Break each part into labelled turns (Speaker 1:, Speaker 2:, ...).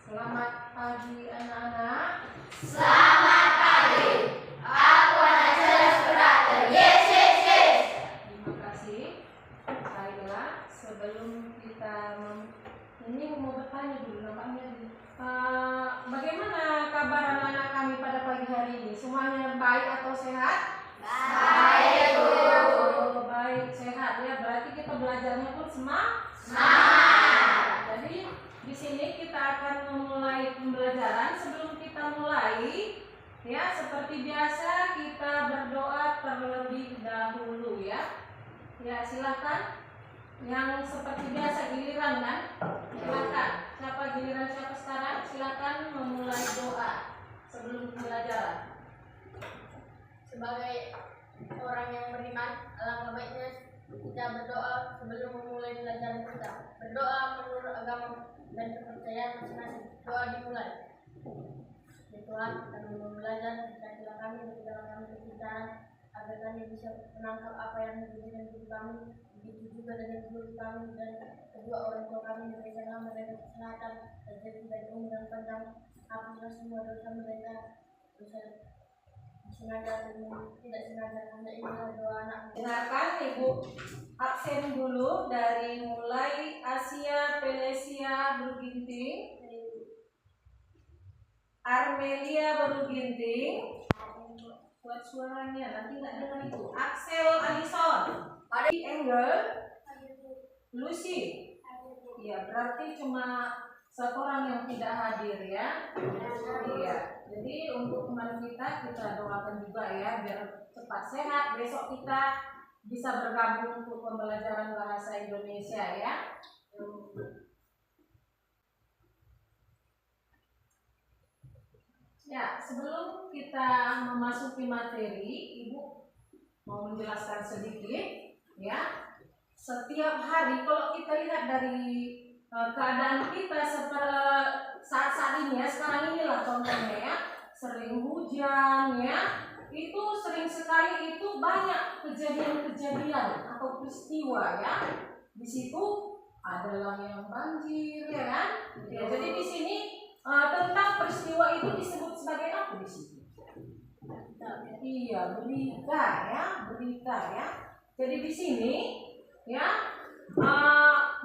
Speaker 1: Selamat pagi anak-anak.
Speaker 2: Selamat pagi. Aku anak cerdas beratur. Yes, yes, yes.
Speaker 1: Terima kasih. Baiklah, sebelum kita ini mau bertanya dulu nampaknya. Bagaimana kabar anak-anak kami pada pagi hari ini? Semuanya baik atau sehat?
Speaker 2: Baik, Bu.
Speaker 1: Oh, baik, sehat ya. Berarti kita belajarnya pun semangat. Jadi di sini kita akan memulai pembelajaran. Sebelum kita mulai, ya seperti biasa kita berdoa terlebih dahulu ya. Ya silakan. Yang seperti biasa giliran kan? Silakan. Siapa giliran siapa sekarang? Silakan memulai doa sebelum pembelajaran.
Speaker 2: Sebagai orang yang beriman, alangkah baiknya kita berdoa sebelum memulai pelajaran kita. Berdoa menurut agama dan kepercayaan masing-masing. Doa dimulai. Ya Tuhan, kami mau belajar, berkatilah kami, berkatilah kami kesusahan, agar kami bisa menangkap apa yang diberikan guru kami. Begitu juga dengan guru kami dan kedua orang tua kami, berikanlah mereka kesehatan, rezeki dan umur yang panjang. Ampunilah semua dosa mereka, dosa sengaja dan tidak sengaja. Hanya inilah doa anak.
Speaker 1: Dengarkan Ibu absen dulu dari mulai Asia Pelesia Beruginting, Armelia Beruginting. Buat suaranya nanti nggak dengar itu. Axel Alison, Adi Engel, Lucy. Ya berarti cuma satu orang yang tidak hadir ya. Iya. Jadi untuk teman kita doakan juga ya biar cepat sehat. Besok kita bisa bergabung untuk pembelajaran bahasa Indonesia ya. Ya, sebelum kita memasuki materi, Ibu mau menjelaskan sedikit ya. Setiap hari kalau kita lihat dari keadaan kita seperti saat ini ya, sekarang inilah contohnya ya, sering hujan ya, itu sering sekali itu banyak kejadian-kejadian atau peristiwa ya. Di situ adalah yang banjir ya kan. Ya, jadi di sini tentang peristiwa itu disebut sebagai apa di sini? Iya, berita ya. Jadi di sini ya,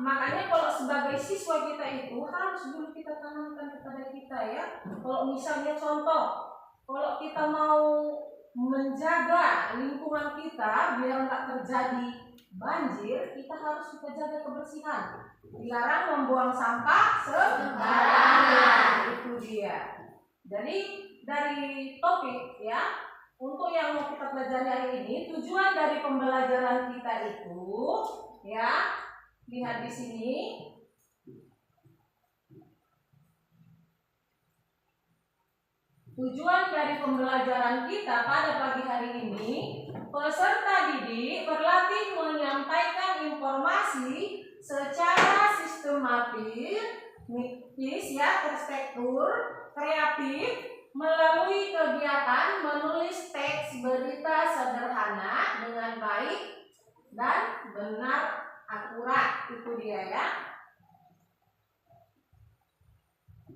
Speaker 1: makanya kalau sebagai siswa kita itu harus dulu kita tanamkan kepada kita ya. Kalau misalnya contoh, kalau kita mau menjaga lingkungan kita biar nggak terjadi banjir, kita harus jaga kebersihan. Dilarang membuang sampah sembarangan. Itu dia. Jadi dari topik ya, untuk yang mau kita pelajari hari ini, tujuan dari pembelajaran kita itu ya, lihat di sini. Tujuan dari pembelajaran kita pada pagi hari ini, peserta didik berlatih menyampaikan informasi secara sistematis ya, terstruktur, kreatif melalui kegiatan menulis teks berita sederhana dengan baik dan benar akurat. Itu dia ya.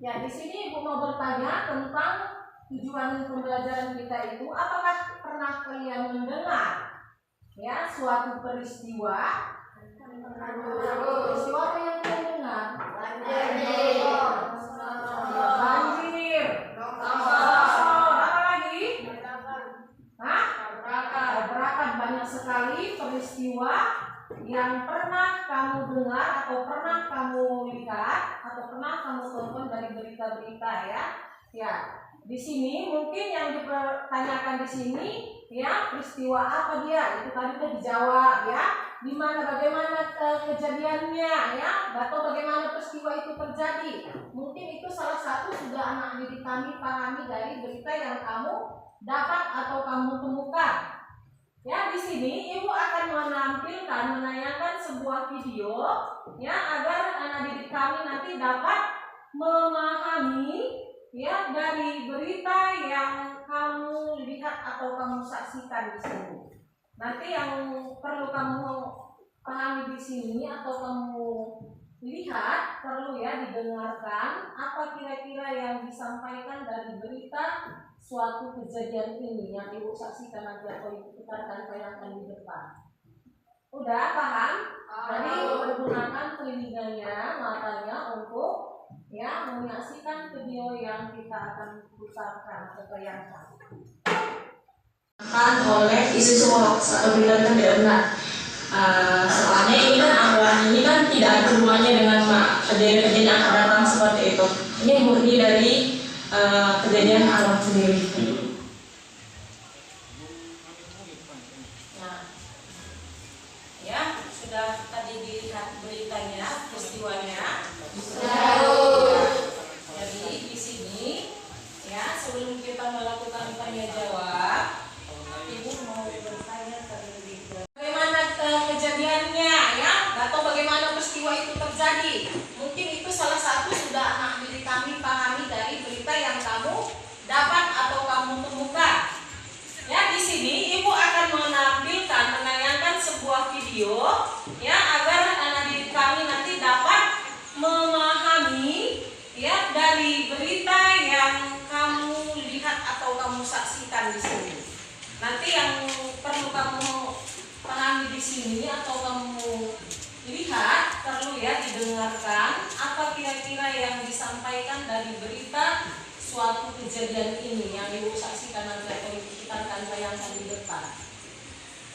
Speaker 1: Ya, di sini Ibu mau bertanya tentang tujuan pembelajaran kita itu. Apakah pernah kalian mendengar ya suatu peristiwa? Peristiwa apa yang kalian dengar? Banjir. Apa lagi? Tabrakan. Banyak sekali peristiwa yang pernah kamu dengar atau pernah kamu lihat atau pernah kamu tonton dari berita-berita ya. Ya, di sini mungkin yang dipertanyakan di sini ya, peristiwa apa dia? Itu tadi udah dijawab ya. Di mana, bagaimana kejadiannya ya, atau bagaimana peristiwa itu terjadi. Mungkin itu salah satu sudah anak didik kami pahami dari berita yang kamu dapat atau kamu temukan. Ya, di sini Ibu akan menayangkan sebuah video ya, agar anak didik kami nanti dapat memahami ya dari berita yang kamu lihat atau kamu saksikan di sini. Nanti yang perlu kamu pahami di sini atau kamu lihat, perlu ya didengarkan apa kira-kira yang disampaikan dari berita suatu kejadian ini yang Ibu saksikan nanti atau Ibu putarkan tayangkan di depan. Udah paham? Jadi pergunakan telinganya, matanya untuk ya menyaksikan video yang kita akan putarkan atau tayangkan.
Speaker 2: Oleh isu hoax atau berita yang tidak benar. Soalnya ini kan tidak ada hubungannya dengan kejadian-kejadian yang akan datang seperti itu. Ini murni dari kejadian alam sendiri.
Speaker 1: Nah, ya sudah tadi dilihat beritanya, peristiwanya. Jadi di sini ya sebelum kita melakukan tanya jawab, Ibu mau bertanya terlebih dahulu. Bagaimana kejadiannya ya? Atau bagaimana peristiwa itu terjadi? Mungkin itu salah satu sudah anak didik kami pahami dari berita yang kamu dapat atau kamu temukan. Ya di sini Ibu akan menayangkan sebuah video ya agar anak didik kami nanti dapat memahami ya dari berita yang kamu lihat atau kamu saksikan di sini. Nanti yang perlu kamu pahami di sini atau kamu lihat perlu ya didengarkan apa kira-kira yang disampaikan dari berita suatu kejadian ini yang Ibu saksikan nanti atau kita akan bayangkan di depan.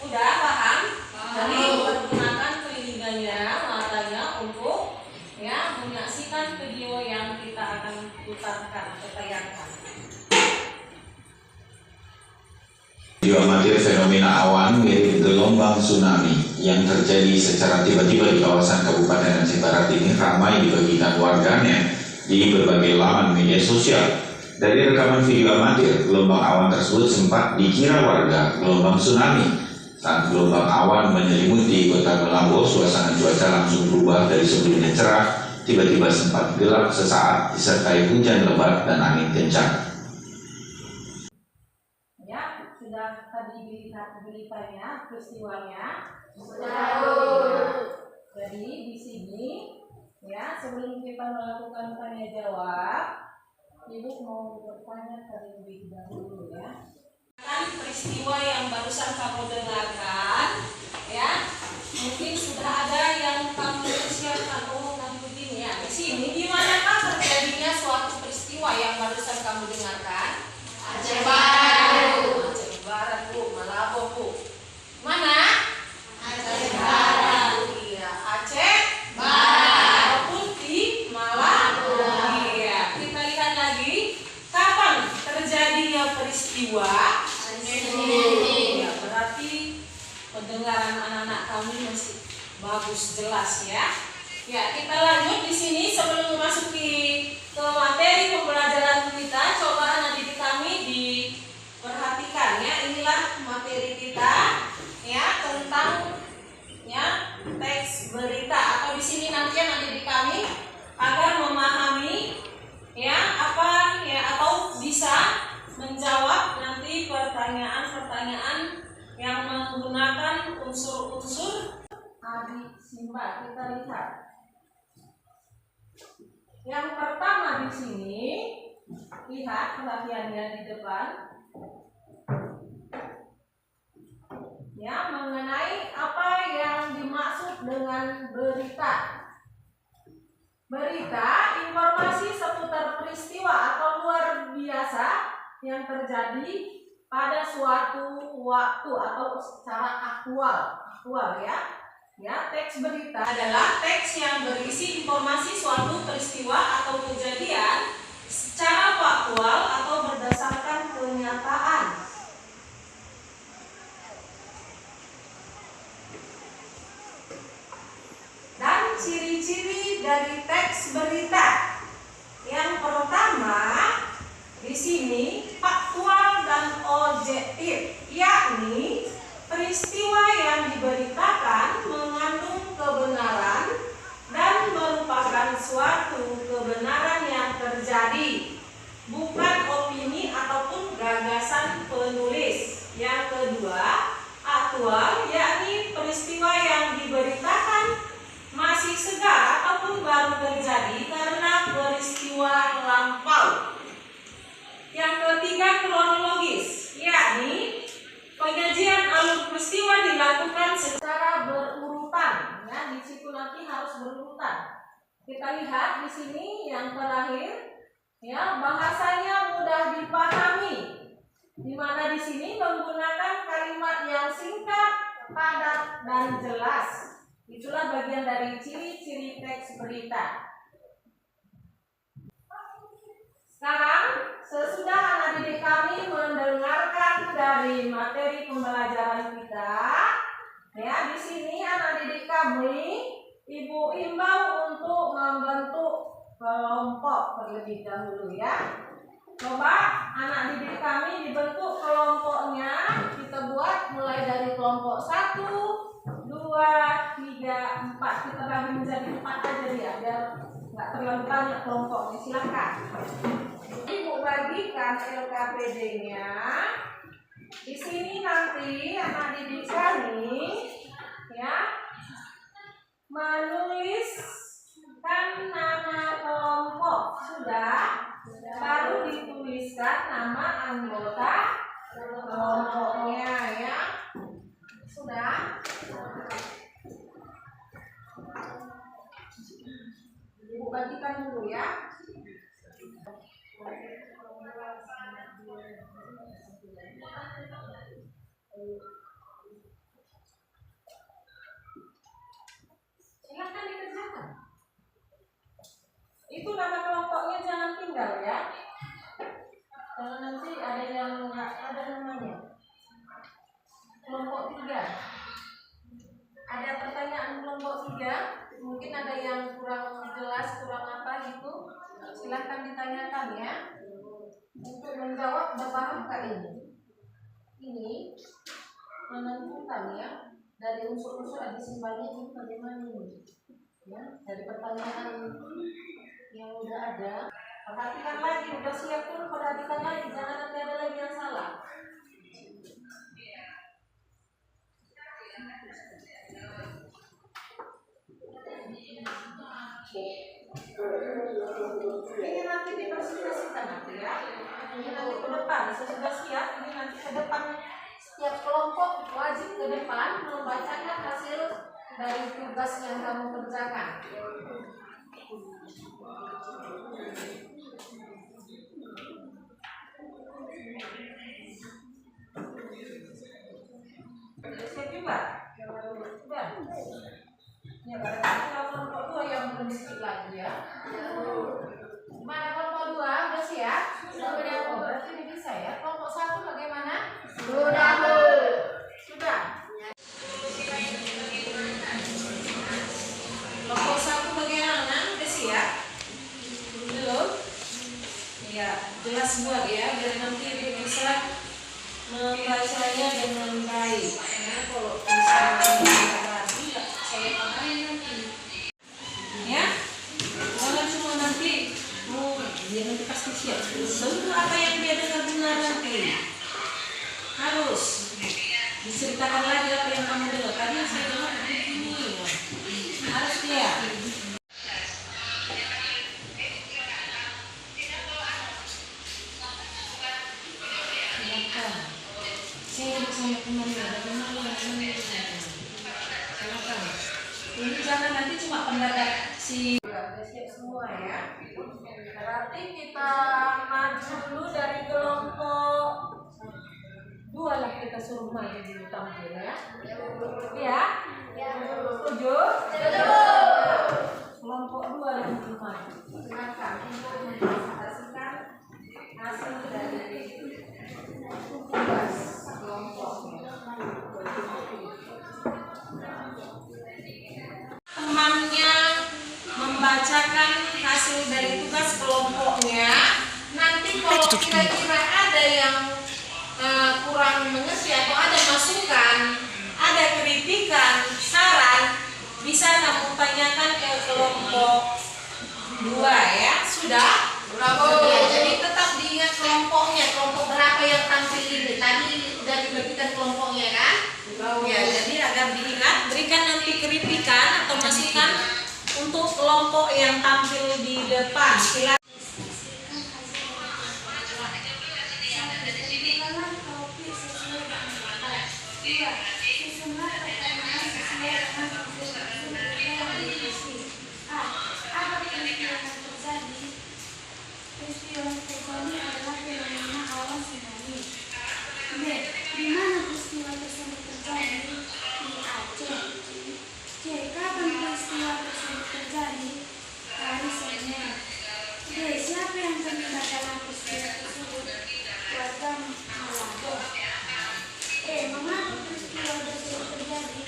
Speaker 1: Udah paham? Jadi pergunakan telinganya, matanya untuk ya menyaksikan video yang kita akan putarkan atau tayangkan.
Speaker 3: Video amatir fenomena awan mirip gelombang tsunami yang terjadi secara tiba-tiba di kawasan Kabupaten Aceh Barat ini ramai dibagikan warganet di berbagai laman media sosial. Dari rekaman video amatir, gelombang awan tersebut sempat dikira warga gelombang tsunami. Saat gelombang awan menyelimuti kota Melambo, suasana cuaca langsung berubah dari sebelumnya cerah, tiba-tiba sempat gelap sesaat disertai hujan lebat dan angin kencang.
Speaker 1: Sudah tadi dilihat beritanya, peristiwanya. Jadi di sini ya sebelum kita melakukan tanya jawab, Ibu mau bertanya terlebih dahulu ya. Kan peristiwa yang barusan kamu dengarkan ya, mungkin sudah ada yang kamu persiapkan begini ya. Di sini di manakah terjadinya suatu peristiwa yang barusan kamu dengarkan? Aceh Barat. Barat Bu, Malabo Bu. Mana? Aceh Barat. Iya, Aceh Barat. Ataupun di Malabo. Iya, kita lihat lagi kapan terjadinya peristiwa. Ya, berarti pendengaran anak-anak kami masih bagus jelas ya. Ya, kita lanjut di sini sebelum memasuki ke materi pembelajaran kita, coba anak didik kami diperhatikan ya. Inilah materi kita ya tentang ya teks berita atau di sini nanti anak didik kami agar memahami ya apa ya atau bisa menjawab nanti pertanyaan-pertanyaan yang menggunakan unsur-unsur adik simba. Kita lihat. Yang pertama di sini, lihat perhatiannya di depan. Ya, mengenai apa yang dimaksud dengan berita. Berita, informasi seputar peristiwa atau luar biasa yang terjadi pada suatu waktu atau secara aktual ya. Ya, teks berita adalah teks yang berisi informasi suatu peristiwa atau kejadian secara faktual atau berdasarkan kenyataan. Dan ciri-ciri dari teks berita. Yang pertama, di sini faktual dan objektif, yakni peristiwa yang diberitakan mengandung kebenaran dan merupakan suatu kebenaran yang terjadi, bukan opini ataupun gagasan penulis. Yang kedua, aktual, yakni peristiwa yang diberitakan masih segar ataupun apapun baru terjadi karena peristiwa lampau. Yang ketiga, kronologis, yakni penyajian alur peristiwa dilakukan secara berurutan. Ya, di situ nanti harus berurutan. Kita lihat di sini yang terakhir, ya, bahasanya mudah dipahami. Di mana di sini menggunakan kalimat yang singkat, padat, dan jelas. Itulah bagian dari ciri-ciri teks berita. Sekarang, sesudah anak didik kami mendengarkan dari materi pembelajaran kita, ya, di sini anak didik kami Ibu imbau untuk membentuk kelompok terlebih dahulu, ya. Coba anak didik kami dibentuk kelompoknya, kita buat mulai dari kelompok 1, 2, 3, 4. Kita bagi menjadi 4 aja ya, biar nggak terlalu banyak kelompoknya. Silakan. Ibu bagikan LKPD-nya. Di sini nanti anak didik kami, ya, menuliskan nama kelompok. Sudah, baru dituliskan nama anggota kelompoknya, ya. Sudah. Ibu bagikan dulu, ya. Silahkan dikerjakan. Itu nama kelompoknya jangan tinggal, ya. Kalau nanti ada yang nggak ada namanya. Kelompok 3. Ada pertanyaan kelompok 3? Mungkin ada yang kurang jelas, kurang apa gitu. Silahkan ditanyakan, ya. Untuk menjawab, udah paham nggak ini? Ini menentukan, ya, dari unsur-unsur addition-nya ini bagaimana ini, ya, dari pertanyaan yang udah ada. Perhatikan lagi, udah siap pun perhatikan lagi, jangan nanti ada lagi yang salah. Ini nanti dipresentasikan nanti, ya. Ini nanti ke depan, sesudah siap, ini nanti ke depan. Setiap kelompok wajib ke depan membacakan hasil dari tugas yang kamu kerjakan. Siap juga? Sudah? Ya, barangkali kalau kelompok 2 yang belum sedikit lagi, ya. Mana kelompok 2? Udah siap? Sudah. Berarti ini bisa, ya. Kelompok 1 bagaimana? Sudah. Kelompok 1 bagaimana? Udah siap? Belum? Ya, jelas buat, ya, biar nanti bisa membacanya dengan baik. Ya, kalau misalnya tadi saya pahami nanti. Ya, jangan cuma nanti dia nanti pasti siap. Semua apa yang dia dengar benar nanti. Harus diceritakan lagi apa yang kamu dengar. Tadi yang saya dengar begini. Harus dia. Silakan. Saya bersama temannya. Silakan. Ini jangan nanti cuma pendapat si. Sudah siap semua, ya. Berarti kita maju dulu dari kelompok 2 lah, kita suruh maju dulu tampil, ya. Ya? Setuju? Kelompok 2 yang belum maju. Silakan untuk mempresentasikan hasil dari tugas kelompoknya. Temannya membacakan hasil dari tugas kelompoknya. Nanti kalau kira-kira ada yang kurang mengerti atau ada masukan, ada kritikan, saran, bisa kamu tanyakan ke kelompok 2, ya. Sudah? Bravo. Ya, jadi tetap diingat kelompoknya, kelompok berapa yang tampil ini. Tadi sudah dibagikan kelompoknya, kan? Ya, jadi agar diingat, berikan nanti kritikan atau masukan untuk kelompok yang tampil di depan. Silakan.
Speaker 4: Peristiwa yang terjadi adalah fenomena awan tsunami. B. Di mana peristiwa tersebut terjadi? Di Aceh. C. Kapan peristiwa tersebut terjadi? Hari Senin. D. Siapa yang terlibat dalam peristiwa tersebut? Warga Manado. E. Mengapa peristiwa tersebut terjadi?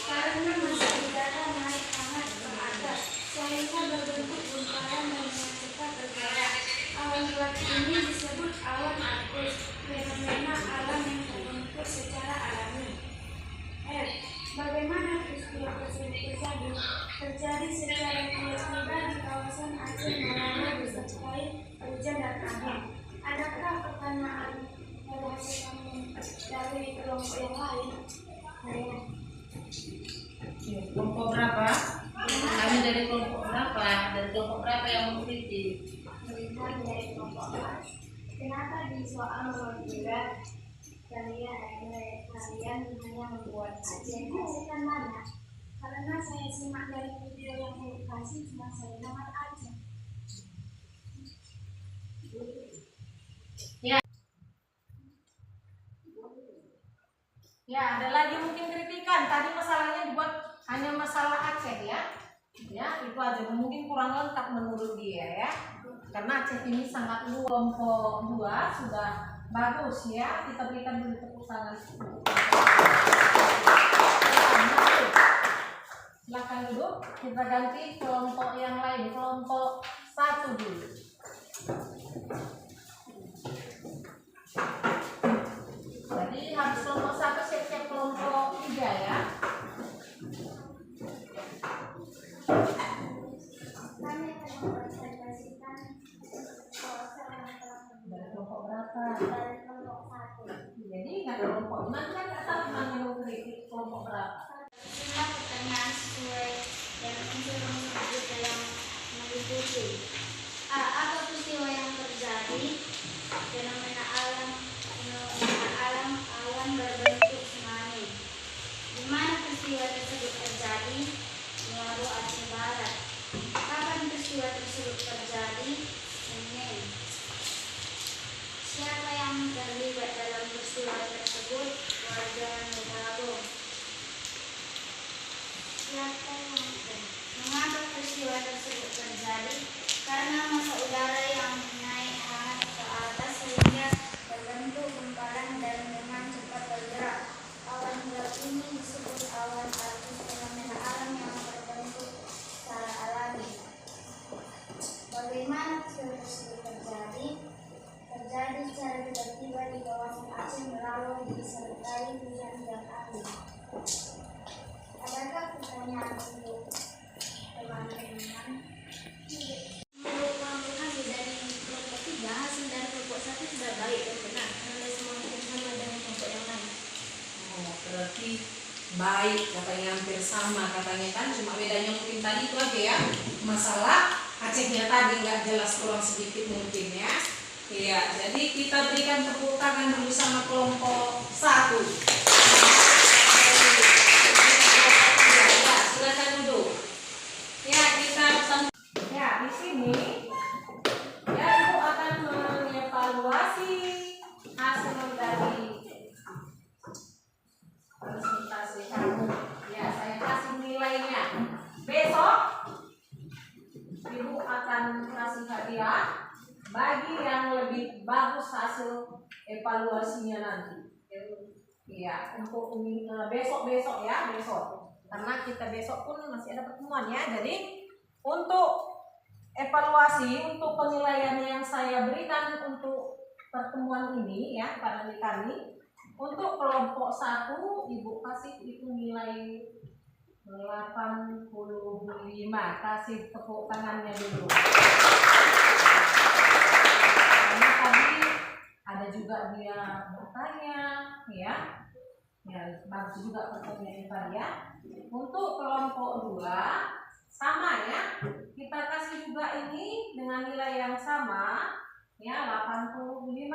Speaker 4: Karena masa udara naik hangat ke atas sehingga berbentuk gumpalan dan dengan cepat bergerak. Awan gelap ini disebut awan Argus, fenomena alam yang terbentuk secara alami. F. Bagaimana peristiwa tersebut terjadi? Terjadi secara tiba-tiba di kawasan Aceh Manado disertai hujan dan angin. Adakah pertanyaan pada hasil kamu dari kelompok yang lain?
Speaker 1: Kelompok berapa? Kami dari kelompok berapa? Dari kelompok berapa yang mengkritik?
Speaker 4: Dari kelompok A. Kenapa di soal nomor 3 kalian hanya membuat Aceh kan mana? Karena saya simak dari video yang saya kasih cuma saya nomor Aceh.
Speaker 1: Ya, ada lagi mungkin kritikan. Tadi masalahnya dibuat hanya masalah Aceh ya. Ya, itu aja. Mungkin kurang lengkap menurut dia ya. Karena Aceh ini sangat luas. Kelompok 2 sudah bagus ya. Kita berikan dulu tepuk tangan. Silakan duduk. Kita ganti kelompok yang lain. Kelompok 1 dulu. Jadi habis kelompok 1 siap-siap kelompok 3 ya.
Speaker 4: Kami akan mempresentasikan
Speaker 1: Dari kelompok berapa?
Speaker 4: dari kelompok 1.
Speaker 1: Jadi nggak ada kelompok. Nanti kan nggak tahu mana yang kritik kelompok berapa.
Speaker 4: Jumlah pertanyaan sesuai yang unsur menyebut yang meliputi. A. Apa peristiwa yang terjadi? Fenomena alam awan berbentuk tsunami. Di mana peristiwa tersebut terjadi? Manado, Aceh Barat. Kapan peristiwa tersebut terjadi? Senin. Siapa yang terlibat dalam peristiwa tersebut? Warga Manado. Mengapa peristiwa tersebut terjadi? Karena masa udara yang naik hangat ke atas sehingga berbentuk gumpalan dan dengan cepat bergerak. Awan gelap ini disebut awan Argus, fenomena alam yang terbentuk secara alami. Bagaimana peristiwa tersebut terjadi? Terjadi secara tiba-tiba di kawasan Aceh Manado disertai hujan dan angin. Adakah pertanyaan untuk teman-teman? Menurut kelompok kami dari kelompok 3, hasil dari kelompok 1 sudah baik dan benar karena semua hampir sama dengan kelompok yang lain.
Speaker 1: Oh, berarti baik katanya hampir sama katanya kan, cuma bedanya mungkin tadi itu aja ya. Masalah Acehnya tadi nggak jelas, kurang sedikit mungkin ya. Iya, jadi kita berikan tepuk tangan dulu sama kelompok 1. Ya, silakan duduk. Ya, kita ya di sini ya Ibu akan mengevaluasi hasil dari presentasi kamu. Ya, saya kasih nilainya. Besok Ibu akan kasih hadiah bagi yang lebih bagus hasil evaluasinya nanti. Iya, untuk besok ya, besok. Karena kita besok pun masih ada pertemuan ya. Jadi untuk evaluasi, untuk penilaian yang saya berikan untuk pertemuan ini ya, pada kami, untuk kelompok 1 Ibu kasih itu nilai 85. Kasih tepuk tangannya dulu. Karena tadi ada juga dia bertanya ya. Ya, bagus juga pertanyaannya tadi ya. Untuk kelompok 2 sama ya. Kita kasih juga ini dengan nilai yang sama ya, 85.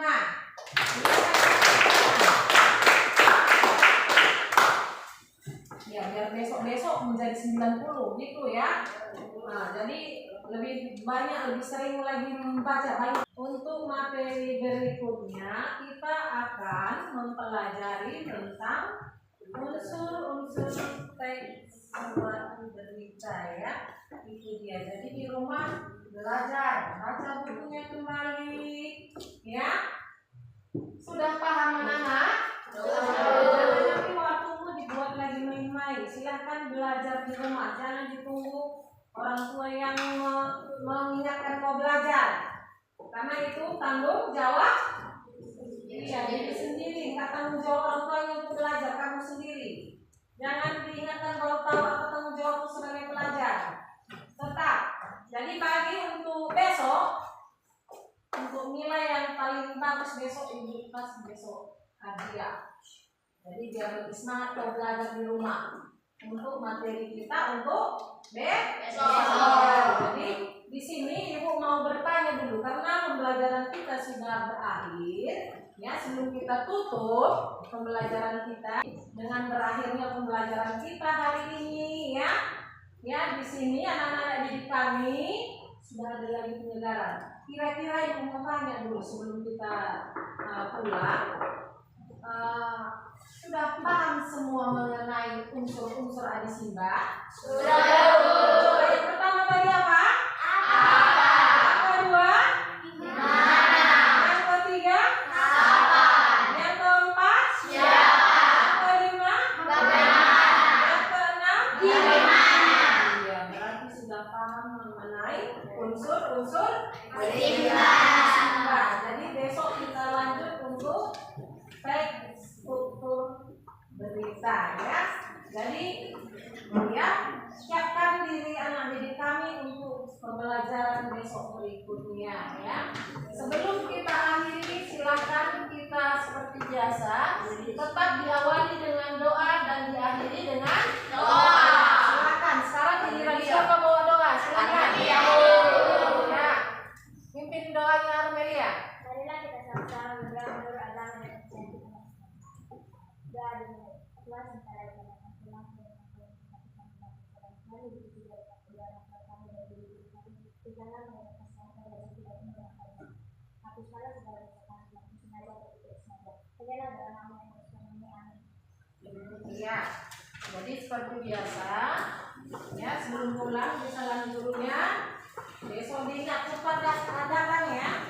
Speaker 1: Ya, biar besok-besok menjadi 90 gitu ya. Nah, jadi lebih banyak, lebih sering lagi membaca. Untuk materi berikutnya kita akan mempelajari tentang unsur-unsur teks suatu berita ya. Itu dia. Jadi di rumah belajar, baca bukunya kembali ya. Sudah paham anak-anak? Jangan nanti waktumu dibuat lagi main-main. Silahkan belajar di rumah, jangan ditunggu orang tua yang mengingatkan kau belajar. Karena itu tanggung jawab diri sendiri. Enggak tanggung jawab orang tuanya untuk belajar, kamu sendiri. Jangan diingatkan baru tahu apa tanggung jawabmu sebagai pelajar. Tetap. Jadi pagi untuk besok, untuk nilai yang paling bagus besok, ibu pas besok hadiah. Jadi biar lebih semangat kau belajar di rumah. Untuk materi kita untuk besok. Jadi di sini ibu mau bertanya dulu karena pembelajaran kita sudah berakhir. Ya, sebelum kita tutup pembelajaran kita dengan berakhirnya pembelajaran kita hari ini ya. Ya, di sini anak-anak didik kami sudah ada lagi penyegaran. Kira-kira ibu mau tanya dulu sebelum kita pulang. Sudah paham semua mengenai unsur-unsur adisi Mbak?
Speaker 2: Sudah.
Speaker 1: Coba yang pertama tadi apa?
Speaker 2: Apa?
Speaker 1: Yang kedua?
Speaker 2: Gimana?
Speaker 1: Yang ketiga?
Speaker 2: Apa?
Speaker 1: Yang keempat?
Speaker 2: Siapa?
Speaker 1: Yang kelima?
Speaker 2: Bagaimana?
Speaker 1: Yang keenam?
Speaker 2: Gimana?
Speaker 1: Iya, berarti sudah paham mengenai unsur-unsur
Speaker 2: Berita.
Speaker 1: Jadi besok kita lanjut untuk teks struktur berita ya. Jadi ya, siapkan diri anak didik kami untuk pembelajaran besok berikutnya ya. Sebelum kita akhiri, silakan kita seperti biasa tetap diawali dengan doa dan diakhiri dengan
Speaker 2: Doa.
Speaker 1: Silakan. Sekarang giliran siapa bawa doa? Silakan.
Speaker 2: Armelia.
Speaker 1: Ya. Pimpin doanya Armelia.
Speaker 2: Marilah kita sama-sama berdoa menurut agama dan kepercayaan kita masing-masing. Doa dimulai. Tuhan sementara kita akan pulang ke rumah kami begitu dari kedua orang tua kami dan diri kami. Berikanlah mereka kesehatan dan tidak menyerahkan. Hapuskanlah segala kesalahan yang sengaja atau tidak sengaja. Penyalah dalam nama yang bersemangat. Amin.
Speaker 1: Iya. Jadi seperti biasa, ya sebelum pulang bisa gurunya besok diingat cepat datang ya.